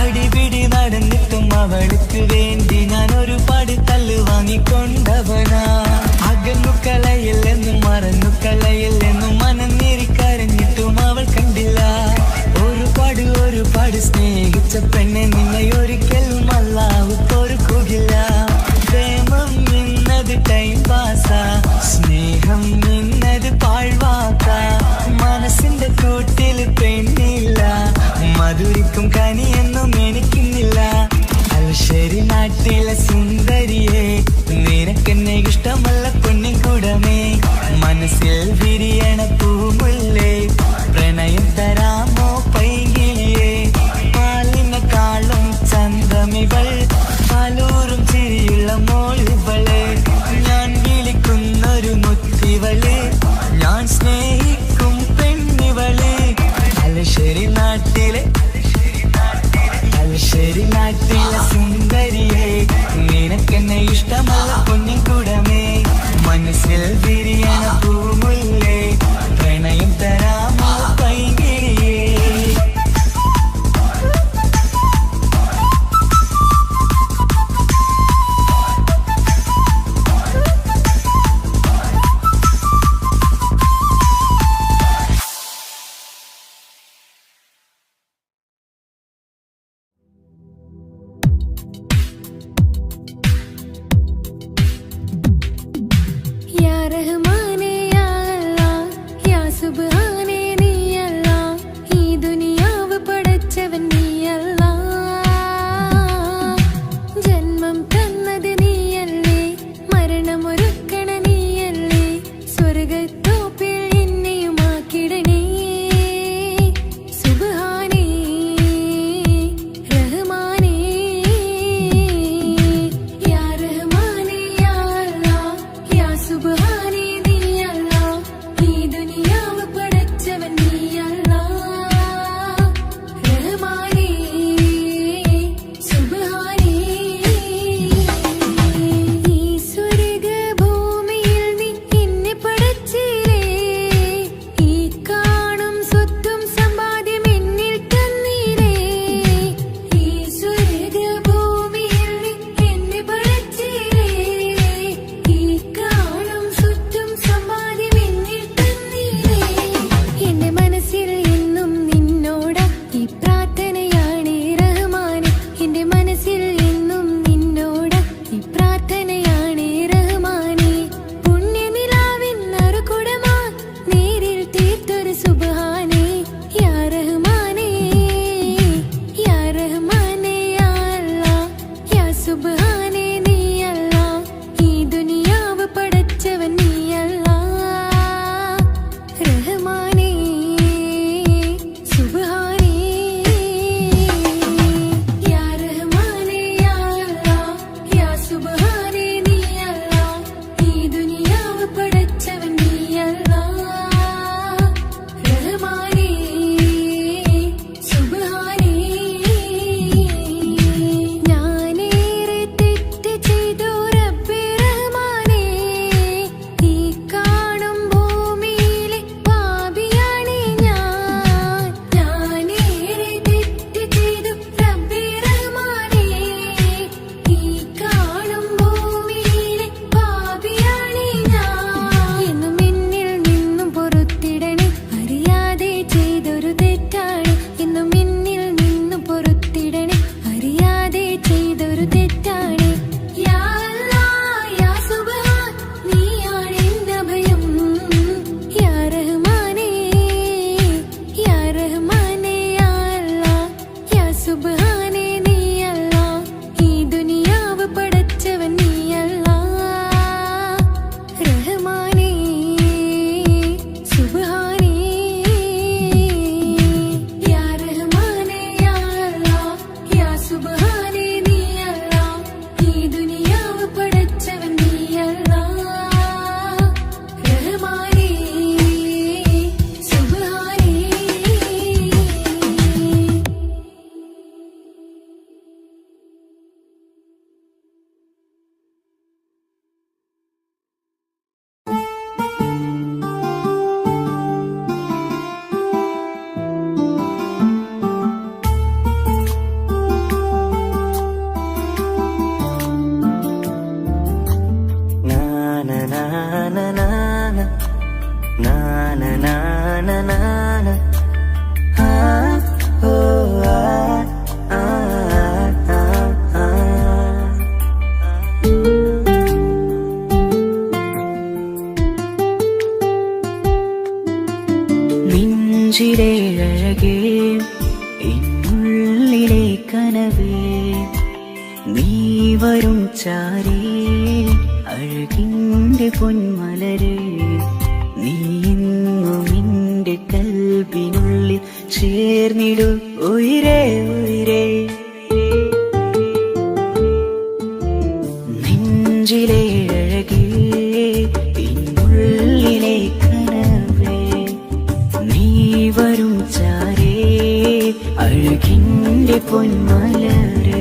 A: അടിപിടി നടന്നിട്ടും അവൾക്ക് വേണ്ടി ഞാൻ ഒരുപാട് തല്ല് വാങ്ങിക്കൊണ്ടവനാ അകന്നു കളയില്ലെന്നും മറന്നു കളയില്ലെന്നും മനന്നേറി കരഞ്ഞിട്ടും അവൾ കണ്ടില്ല ഒരുപാട് സ്നേഹിച്ച പെണ്ണെ നിന്നെ ഒരിക്കലും അല്ലാഹു പൊറുക്കുകയില്ല പ്രേമം എന്നത് ടൈം പാസാ സ്നേഹം എന്നത് പാഴ്വാക്ക മനസ്സിന്റെ കൂട്ടിൽ പെണ്ണില്ല മധുരിക്കും കനിയൊന്നും എനിക്കുന്നില്ല തലശ്ശേരി നാട്ടിലെ സുന്ദരിയെ നിനക്കെന്നെ ഇഷ്ടമല്ല പെണ്ണിക്കുടമേ മനസ്സിൽ വിരിയണ പൂമുല്ലേ പ്രണയം തരാമോ പൈകിളിയേ പാലിനെക്കാളും ചന്തമിവൾ പാലൂറും ചിരിയുള്ള മോളിവളെ ഞാൻ വിളിക്കുന്നൊരു മുത്തിവളെ ഞാൻ സ്നേഹിക്കും പെണ്ണിവളെ തലശ്ശേരി നാട്ടിലെ സുന്ദരിയെ നിനക്കെന്നെ ഇഷ്ടമല്ല പൊന്നിക്കുടമേ മനസ്സിൽ വിരിയണ പൂമുല്ലേ പ്രണയം തരാമോ പൈകിളിയേ
C: या रहमान
D: നെഞ്ചിലേഴകേ എന്നുള്ളിലെ കനവേ നീ വരും ചാരേ അഴകിൻ്റെ പൊന്മലരേ നീ എന്നും എൻ്റെ കൽബിനുള്ളിൽ ചേർന്നിടു ഉയിരേ ഉയിരേ നെഞ്ചിലെ അഴകേ എന്നുള്ളിലെ കനവേ നീ വരും ചാരേ അഴകിൻ്റെ പൊന്മലരേ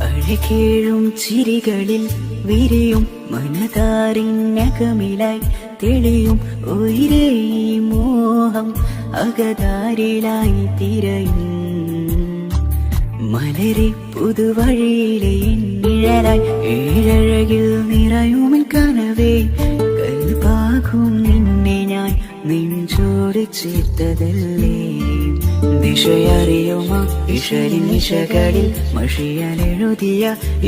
D: അഴകേഴും ചിരികളിൽ വിരിയും മനതാരിനകമിലായി തെളിയും ഉയിരേ മോഹം അകതാരിലായി തിരയും മലരെ പുതുവഴിയിലെ നിഴലായി ഏഴഴകിൽ നിറയുമിൻ കനവേ കൽപ്പാകും നിന്നെ ഞാൻ നെഞ്ചോട് ചേർത്തതല്ലേ ദിശയറിയുമോ ഇഷലിൻ നിശകളിൽ മഷിയാലെഴുതിയ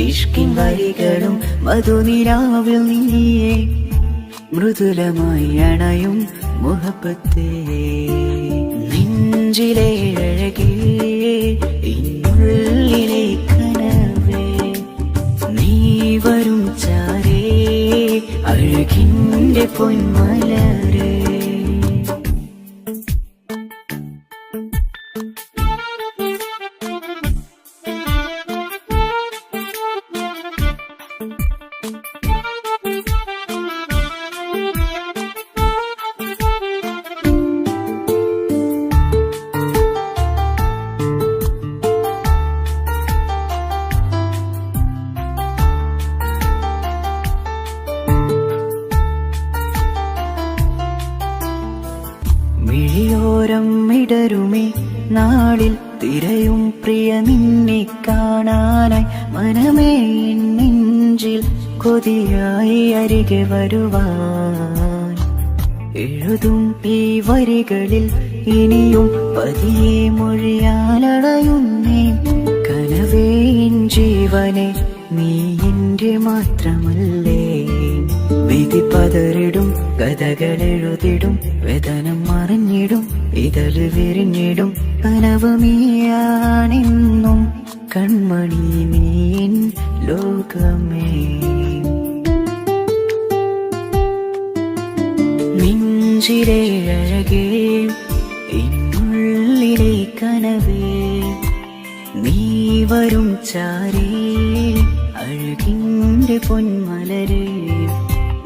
D: ഇഷ്കിൻ വരികളും മധുനിലാവിൽ നീയേ മൃദുലമായി അണയും മുഹബത്തേ നെഞ്ചിലെ അഴകേ എന്നുള്ളിലെ കനവേ നീ വരും ചാരേ അഴകിൻ്റെ പൊന്മലരേ മിഴിയോരം ഇടരുമേ നാളിൽ തിരയും പ്രിയ നിന്നെ കാണാനായി മനമേ നെഞ്ചിൽ കൊതിയായി അരികെ വരുവാൻ എഴുതും ഈ വരികളിൽ ഇനിയും പതിയെ മൊഴിയാലടയുന്നേ കനവേ ജീവനെ നീ എൻ്റെ മാത്രമല്ലേ വിധി പതറിടും കഥകളെഴുതിടും വേദനം മറിഞ്ഞിടും ഇതള് വിരിഞ്ഞിടും കനവ് നീയാണെന്നും കൺമണി നീ എൻ ലോകമേ നെഞ്ചിലെ അഴകേ എന്നുള്ളിലെ കനവേ നീ വരും ചാരേ അഴകിൻ്റെ പൊന്മലരേ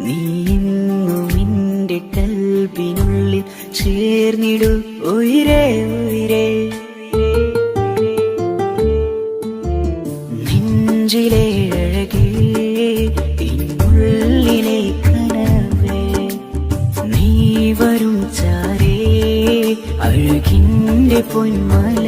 D: നീ എന്നും എൻ്റെ കൽബിനുള്ളിൽ ചേർന്നിടു ഉയിരേ ഉയിരേ നെഞ്ചിലെ അഴകേ എന്നുള്ളിലെ കനവേ നീ വരും ചാരേ അഴകിൻ്റെ പൊന്മല